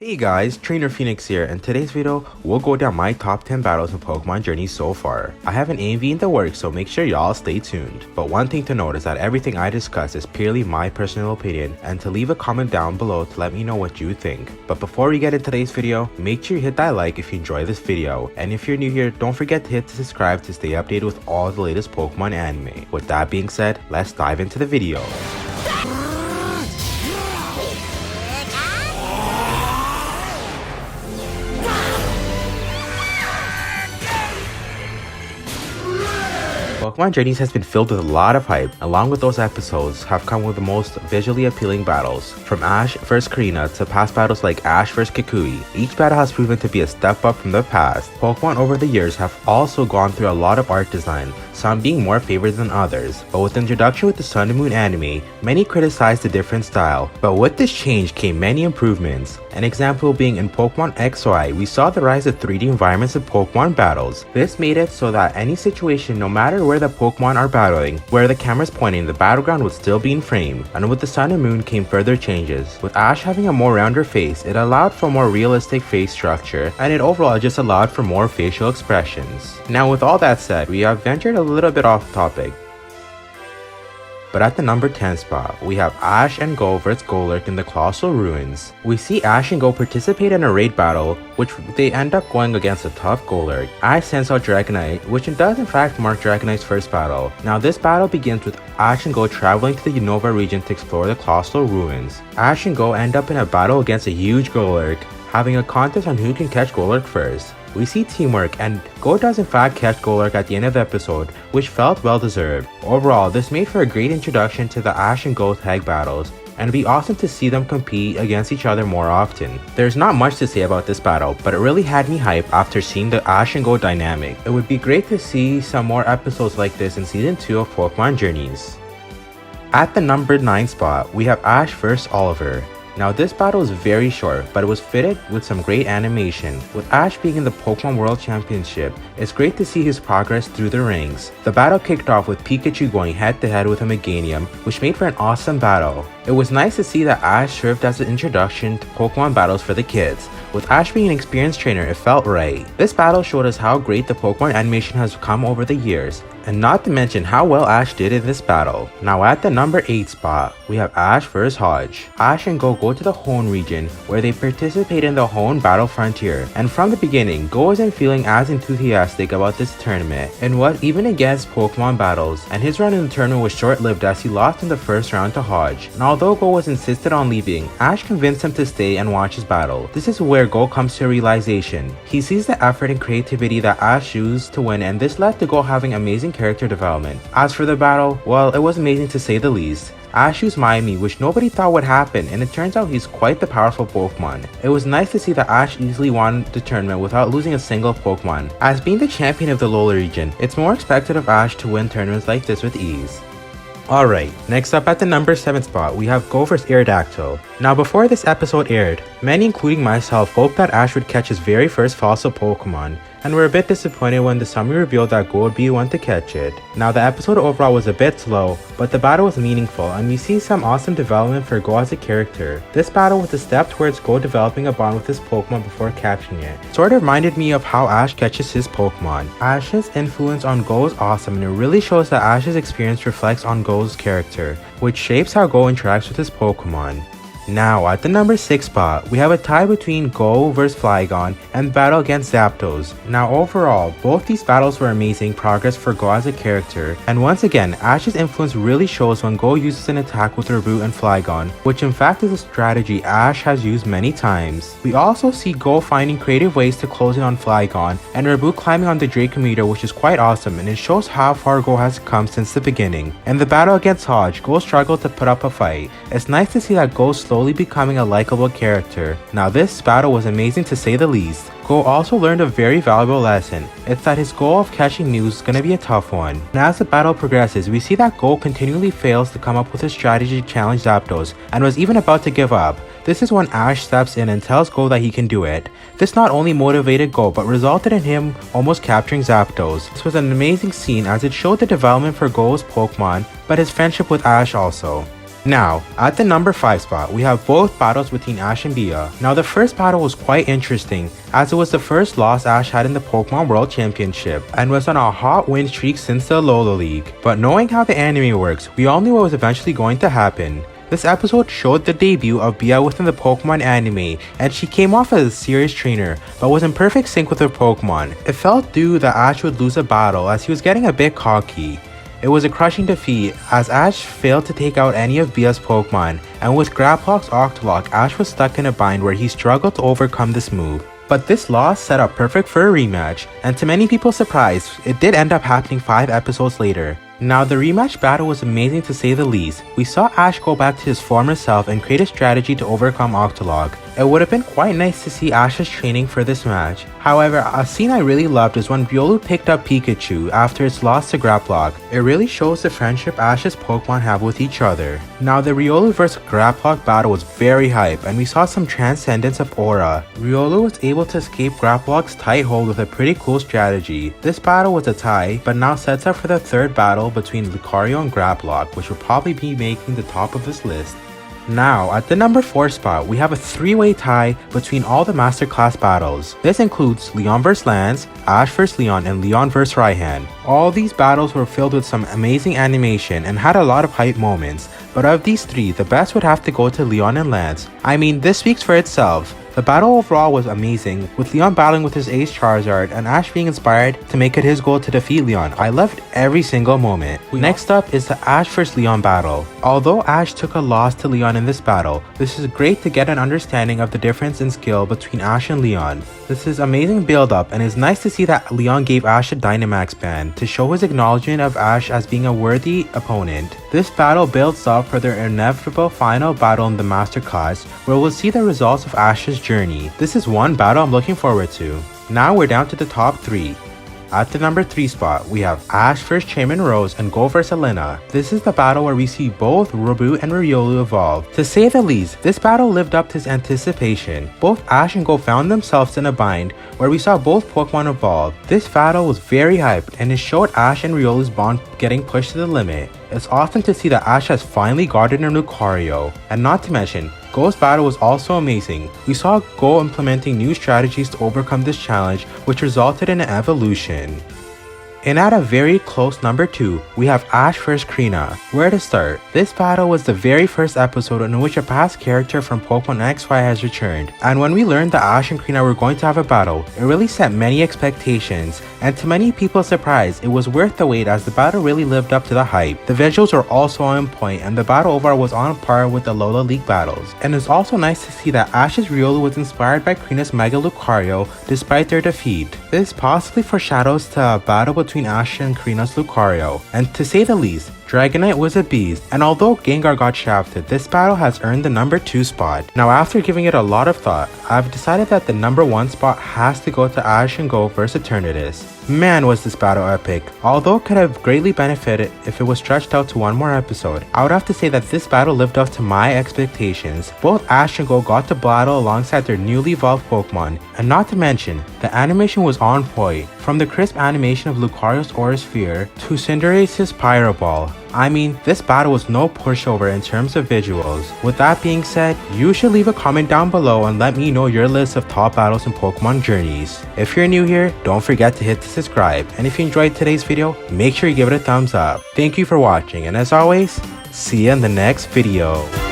Hey guys, Trainer Phoenix here. In today's video, we'll go down my top 10 battles in Pokemon Journey so far. I have an AMV in the works, so make sure y'all stay tuned. But one thing to note is that everything I discuss is purely my personal opinion, and to leave a comment down below to let me know what you think. But before we get into today's video, make sure you hit that like if you enjoy this video. And if you're new here, don't forget to hit the subscribe to stay updated with all the latest Pokemon anime. With that being said, let's dive into the video. Pokemon Journeys has been filled with a lot of hype. Along with those episodes have come with the most visually appealing battles. From Ash vs Karina to past battles like Ash vs Kikui, each battle has proven to be a step up from the past. Pokemon over the years have also gone through a lot of art design, some being more favored than others. But with the introduction with the Sun and Moon anime, many criticized the different style. But with this change came many improvements. An example being in Pokemon XY, we saw the rise of 3D environments in Pokemon battles. This made it so that any situation, no matter where the Pokemon are battling, where the camera's pointing, the battleground would still be in frame. And with the Sun and Moon came further changes. With Ash having a more rounder face, it allowed for more realistic face structure, and it overall just allowed for more facial expressions. Now with all that said, we have ventured a little bit off topic. But at the number 10 spot, we have Ash and Go vs Golurk in the Colossal Ruins. We see Ash and Go participate in a raid battle, which they end up going against a tough Golurk. Ash sends out Dragonite, which does in fact mark Dragonite's first battle. Now this battle begins with Ash and Go traveling to the Unova region to explore the Colossal Ruins. Ash and Go end up in a battle against a huge Golurk, having a contest on who can catch Golurk first. We see teamwork, and Go does in fact catch Golurk at the end of the episode, which felt well deserved. Overall, this made for a great introduction to the Ash and Go tag battles, and it'd be awesome to see them compete against each other more often. There's not much to say about this battle, but it really had me hyped after seeing the Ash and Go dynamic. It would be great to see some more episodes like this in Season 2 of Pokemon Journeys. At the number 9 spot, we have Ash vs Oliver. Now this battle is very short, but it was fitted with some great animation. With Ash being in the Pokemon World Championship, it's great to see his progress through the ranks. The battle kicked off with Pikachu going head to head with a Meganium, which made for an awesome battle. It was nice to see that Ash served as an introduction to Pokemon battles for the kids. With Ash being an experienced trainer, it felt right. This battle showed us how great the Pokemon animation has come over the years, and not to mention how well Ash did in this battle. Now at the number 8 spot, we have Ash vs Hodge. Ash and Go to the Hoenn region, where they participate in the Hoenn Battle Frontier. And from the beginning, Go wasn't feeling as enthusiastic about this tournament, and what even against Pokemon battles, and his run in the tournament was short-lived as he lost in the first round to Hodge. And although Go was insisted on leaving, Ash convinced him to stay and watch his battle. This is where Go comes to a realization. He sees the effort and creativity that Ash used to win, and this led to Go having amazing character development. As for the battle, well, it was amazing to say the least. Ash used Miami, which nobody thought would happen, and it turns out he's quite the powerful Pokemon. It was nice to see that Ash easily won the tournament without losing a single Pokemon. As being the champion of the Alola region, it's more expected of Ash to win tournaments like this with ease. Alright, next up at the number 7 spot, we have Go vs Aerodactyl. Now before this episode aired, many including myself hoped that Ash would catch his very first fossil Pokemon, and were a bit disappointed when the summary revealed that Go would be one to catch it. Now the episode overall was a bit slow, but the battle was meaningful, and we see some awesome development for Go as a character. This battle was a step towards Go developing a bond with his Pokemon before catching it. Sort of reminded me of how Ash catches his Pokemon. Ash's influence on Go is awesome, and it really shows that Ash's experience reflects on Go's character, which shapes how Go interacts with his Pokemon. Now at the number 6 spot, we have a tie between Go vs Flygon and battle against Zapdos. Now overall, both these battles were amazing progress for Go as a character, and once again, Ash's influence really shows when Go uses an attack with Reboot and Flygon, which in fact is a strategy Ash has used many times. We also see Go finding creative ways to close in on Flygon, and Reboot climbing on the Dracometer, which is quite awesome, and it shows how far Go has come since the beginning. In the battle against Hodge, Go struggled to put up a fight. It's nice to see that Go slowly becoming a likable character. Now this battle was amazing to say the least. Go also learned a very valuable lesson. It's that his goal of catching Mew is gonna be a tough one. And as the battle progresses, we see that Go continually fails to come up with a strategy to challenge Zapdos, and was even about to give up. This is when Ash steps in and tells Go that he can do it. This not only motivated Go, but resulted in him almost capturing Zapdos. This was an amazing scene as it showed the development for Go's Pokemon, but his friendship with Ash also. Now, at the number 5 spot, we have both battles between Ash and Bia. Now, the first battle was quite interesting, as it was the first loss Ash had in the Pokemon World Championship, and was on a hot win streak since the Alola League. But knowing how the anime works, we all knew what was eventually going to happen. This episode showed the debut of Bia within the Pokemon anime, and she came off as a serious trainer, but was in perfect sync with her Pokemon. It felt due that Ash would lose a battle as he was getting a bit cocky. It was a crushing defeat as Ash failed to take out any of Bia's Pokemon, and with Grapplock's Octolock, Ash was stuck in a bind where he struggled to overcome this move. But this loss set up perfect for a rematch, and to many people's surprise, it did end up happening 5 episodes later. Now, the rematch battle was amazing to say the least. We saw Ash go back to his former self and create a strategy to overcome Octolock. It would have been quite nice to see Ash's training for this match. However, a scene I really loved is when Riolu picked up Pikachu after its loss to Grapplock. It really shows the friendship Ash's Pokemon have with each other. Now, the Riolu vs Grapplock battle was very hype, and we saw some transcendence of aura. Riolu was able to escape Grapplock's tight hold with a pretty cool strategy. This battle was a tie, but now sets up for the third battle between Lucario and Grapplock, which will probably be making the top of this list. Now, at the number 4 spot, we have a 3-way tie between all the Masterclass battles. This includes Leon vs Lance, Ash vs Leon, and Leon vs Raihan. All these battles were filled with some amazing animation and had a lot of hype moments, but of these 3, the best would have to go to Leon and Lance. I mean, this speaks for itself. The battle overall was amazing, with Leon battling with his ace Charizard and Ash being inspired to make it his goal to defeat Leon. I loved every single moment. Next up is the Ash vs Leon battle. Although Ash took a loss to Leon in this battle, this is great to get an understanding of the difference in skill between Ash and Leon. This is amazing build up, and it's nice to see that Leon gave Ash a Dynamax band to show his acknowledgement of Ash as being a worthy opponent. This battle builds up for their inevitable final battle in the Masterclass, where we'll see the results of Ash's journey. This is one battle I'm looking forward to. Now we're down to the top 3. At the number 3 spot, we have Ash vs Chairman Rose and Go vs Elena. This is the battle where we see both Reboot and Riolu evolve. To say the least, this battle lived up to his anticipation. Both Ash and Go found themselves in a bind where we saw both Pokemon evolve. This battle was very hyped, and it showed Ash and Riolu's bond getting pushed to the limit. It's awesome to see that Ash has finally gotten a Lucario, and not to mention, Go's battle was also amazing. We saw Go implementing new strategies to overcome this challenge, which resulted in an evolution. And at a very close number 2, we have Ash vs Krina. Where to start? This battle was the very first episode in which a past character from Pokemon XY has returned, and when we learned that Ash and Krina were going to have a battle, it really set many expectations, and to many people's surprise, it was worth the wait as the battle really lived up to the hype. The visuals were also on point, and the battle overall was on par with the Alola League battles. And it's also nice to see that Ash's Riolu was inspired by Krina's Mega Lucario despite their defeat. This possibly foreshadows to a battle between Ash and Krina's Lucario, and to say the least, Dragonite was a beast, and although Gengar got shafted, this battle has earned the number 2 spot. Now, after giving it a lot of thought, I've decided that the number 1 spot has to go to Ash and Go vs Eternatus. Man, was this battle epic. Although it could have greatly benefited if it was stretched out to one more episode, I would have to say that this battle lived up to my expectations. Both Ash and Go got to battle alongside their newly evolved Pokemon, and not to mention, the animation was on point. From the crisp animation of Lucario's Aura Sphere to Cinderace's Pyro Ball. I mean, this battle was no pushover in terms of visuals. With that being said, you should leave a comment down below and let me know your list of top battles in Pokemon Journeys. If you're new here, don't forget to hit the subscribe, and if you enjoyed today's video, make sure you give it a thumbs up. Thank you for watching, and as always, see you in the next video.